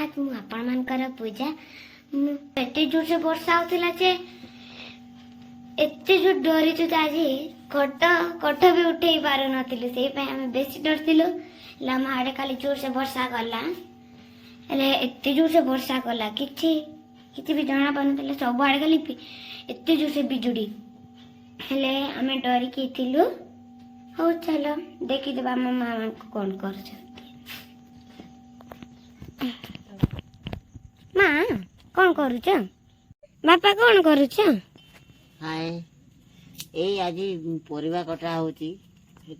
जगन्नाथ मु आपण मानकर पूजा एते जोर से वर्षा होतिला जे एते जोर डरी छु आज कट भी उठे पार नथिलु से पे हम बेसी डरथिलु ला माडे खाली जोर से वर्षा गला एले एते जोर से वर्षा गला किछि भी जाना पनथिले सब आडे खाली एते जोर से बिजुड़ी हेले हमें डरी की थिलु हो चलो देखि देबा मामा को कोन कर माँ कौन करुच बापा कौन करुच हाय ए आज परिवा कटा होची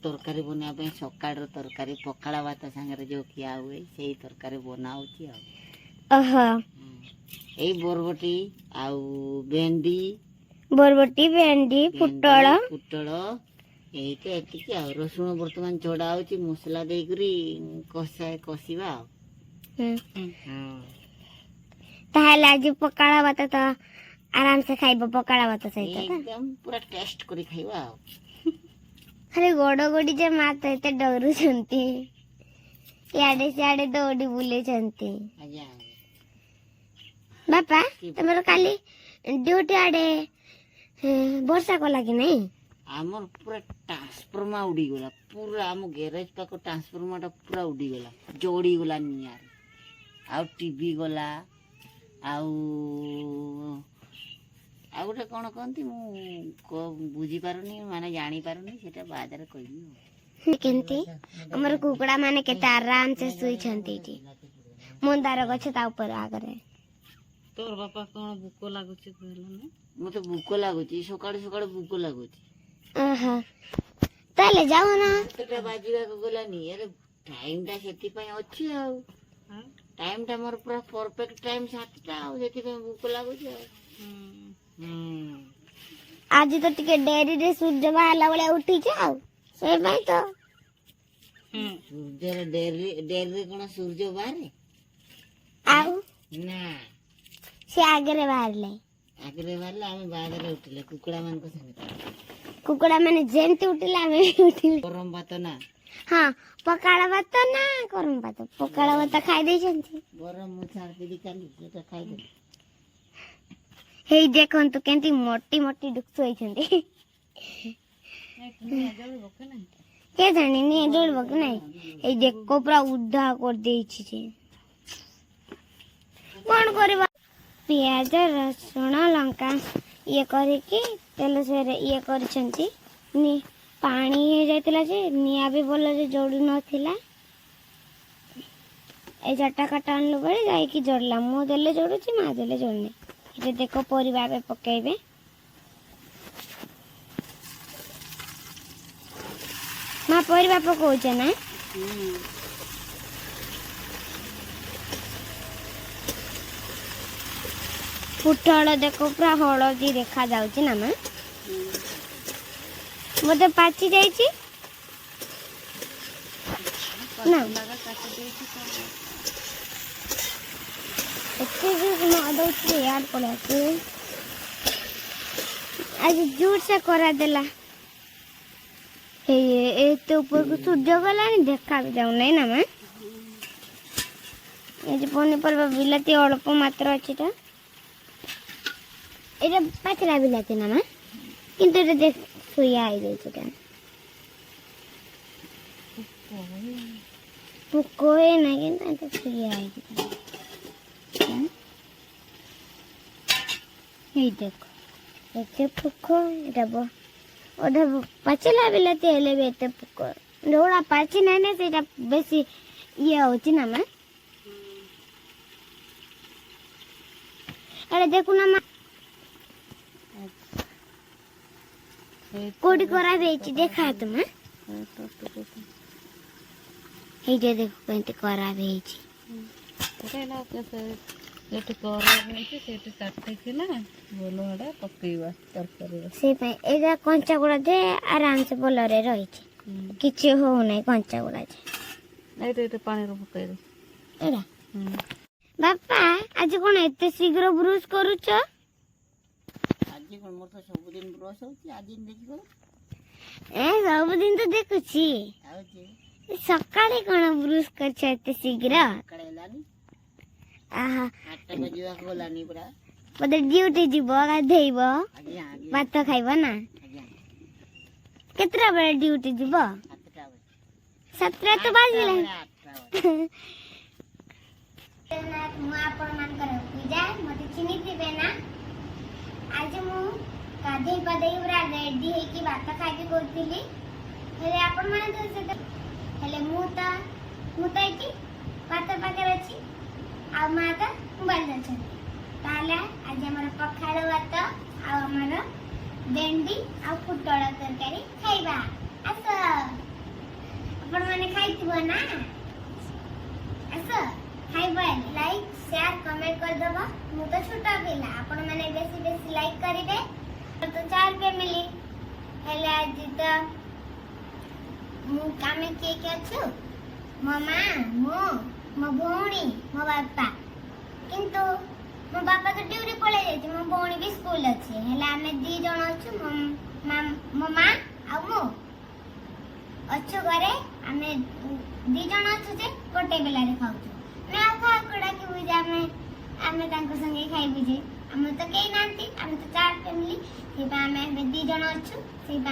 तरकारी बना सकाळ तरकारी पखाड़ा भात सांगे जो खिया हुए से तरकारी बना होची ओहो ए बरबटी आउ भेंडी पुटल एइते एतिकी आ रसुण वर्तमान छोड़ा होची मसला देई करी कसिबा ताहले आज पकाड़ा भात तो आराम से खाइबो पकाड़ा भात सहित एकदम पूरा टेस्ट करी खाइबा खाली गोड़ गोड़ी जे माँ तो एते डरू छंती याडे सियाडे दौड़ी बुले छंती बापा तमरो काली ड्यूटी आडे वर्षा कला कि नहीं आमर पूरा ट्रांसफार्मर उड़ी गला पूरा आम गैरेज पाक ट्रांसफार्मर पूरा उड़ी गला जोड़ी गला नियार आ टीवी गला आउ गोटे कौन कहती बुझी पारुनी माने जानी पारुनी सेटा बादरे कहबी केंती हमर कुकड़ा माने केते आराम से सुई छंती टी मंदार गछ ता ऊपर आगरे तोर बापा कौन भूको लागुची कहला मते भूको लागुची सकाळ सकाळ भूको लागुची आहा ताले जाओ ना केटा बाजीवा को गलानी अरे टाइम ता सेति पय अछि आ टाइम टा मोर पूरा परफेक्ट टाइम 7 टा आ सेति पय भूको लागुची आज तो टिके डेरी रे सूर्य बाहला वाला उठी जाओ से भाई तो सूर्य डेरी कोन सूर्य बाहरे आउ ना से आगरे बाहरले हम बाहरे उठले कुकुड़ा मान को संगे कुकुड़ा माने जेंती उठिला हमें उठिले गरम भात ना हां पकाड़ा भात ना गरम भात पकाड़ा भात खाई दे छंती गरम मुछार के दिकाली सेटा खाई दे हे देखन तो केंती मोटी मोटी डुक्स होई छंती के जानी ने जोड़ बक नहीं हे देखो पूरा उद्धा कर देई छी कोन करबा प्याज रसुण लंका ये करके तेल से ये करछंती नि पानी हे जाइतला जे निया भी बोल जे जोड़ नथिला ए जटा काटा अनलो बळे जाई कि जोड़ला मो देले जोड़ुची मा देले जोड़ने ये देखो परिवा पे पकेबे मा परिवा पकोचे ना पुटल देखो पूरा हलदी देखा जाउची ना मां मते पाची जाईची ना एते जो ना दउची यार पड़ा के आज जोर से करा देला ए तो ऊपर को सूर्य गला नहीं देखा भी जाऊ नहीं ना मां ए जे पनी पर बिलाती अल्प मात्र अछि ता एटा पाचला बिलाती ना मां किंतु एटा देख सुया आई जाय छै केन पुको है ना किंतु एटा सुया आई छै हे देखो एते पुको एटा बो ओदा पाचला बिलाती हेले बे एते पुको डोळा पाची नै नै सेटा बेसी ये होची ना मां अरे देखो ना मां कोडी करा बेची देखा तुम हे जे देखो केंते करा बेची केला के एटे करा बेची सेटे काटे केला बोलो हडा पकेइबा तरकारी से पे एगा कंचा गुडा दे आराम से बोलरे रही छी किछि हो नै कंचा गुडा छै एटे पानी रो पकेइ दे एडा बापा आज कोन एते शीघ्र ब्रुश करूछ आज कोन मोर तो सब दिन ब्रश होची आज दिन देखि को ए सब दिन तो देखुची आउची सकाळे कोन ब्रुश करछ एते शीघ्र कड़ेलानी ଆହା 8ଟା ବାଜିବାକୁ ଗଲାନି ପୁରା। ବୋଧେ ଡ୍ୟୁଟି ଯିବ ଗାଧେଇବ ଆଜ୍ଞା ଆଜ୍ଞା ଭାତ ଖାଇବ ନା ଆଜ୍ଞା କେତେଟା ବେଳେ ଡ୍ୟୁଟି ଯିବ 7ଟା ବେଳେ 7ଟା ତ ବାଜିଲାଣି 8ଟା ବେଳେ। ମୁଁ ଆପଣମାନଙ୍କର ପୂଜା ମତେ ଚିହ୍ନିଥିବେ ନା ଆଜି ମୁଁ ଗାଧେଇ ପାଧେଇ ପୁରା ରେଡି ହେଇକି ଭାତ ଖାଇକି କରୁଥିଲି ହେଲେ ଆପଣମାନେ ତ ସେଟା ହେଲେ ମୁଁ ତ ଏଠି ଭାତ ପାଖରେ ଅଛି ଆଉ ମା ତ ମୋବାଇଲ ଅଛନ୍ତି ତାହେଲେ ଆଜି ଆମର ପଖାଳ ଭାତ ଆଉ ଆମର ଭେଣ୍ଡି ଆଉ ପୋଟଳ ତରକାରୀ ଖାଇବା ଆସ ଆପଣମାନେ ଖାଇଥିବ ନା ଆସ ଖାଇବ ଲାଇକ୍ ସେୟାର କମେଣ୍ଟ କରିଦେବ ମୁଁ ତ ଛୋଟ ପିଲା ଆପଣମାନେ ବେଶୀ ବେଶୀ ଲାଇକ୍ କରିବେ ତ 4 ଫ୍ୟାମିଲି ହେଲେ ଆଜି ତ ଆମେ କିଏ କିଏ ଅଛୁ ମୋ ମା ମୁଁ ମୋ ଭଉଣୀ ମୋ ବାପା କିନ୍ତୁ ମୋ ବାପା ତ ଡ୍ୟୁଟି ପଳେଇ ଯାଇଛି ମୋ ଭଉଣୀ ବି ସ୍କୁଲ ଅଛି ହେଲେ ଆମେ 2 ଜଣ ଅଛୁ ମୋ ମା ଆଉ ମୁଁ ଅଛୁ ଘରେ ଆମେ 2 ଜଣ ଅଛୁ ଯେ ଗୋଟେ ବେଲାରେ ଖାଉଛୁ ଆମେ ଆଉ କାହାକୁ ଡାକିବୁ ଯେ ଆମେ ତାଙ୍କ ସାଙ୍ଗେ ଖାଇବୁ ଯେ ଆମେ ତ କେହି ନାହାନ୍ତି ଆମେ ତ 4 ଫ୍ୟାମିଲି ସେଇପାଇଁ ଆମେ ଏବେ 2 ଜଣ ଅଛୁ ସେଇପାଇଁ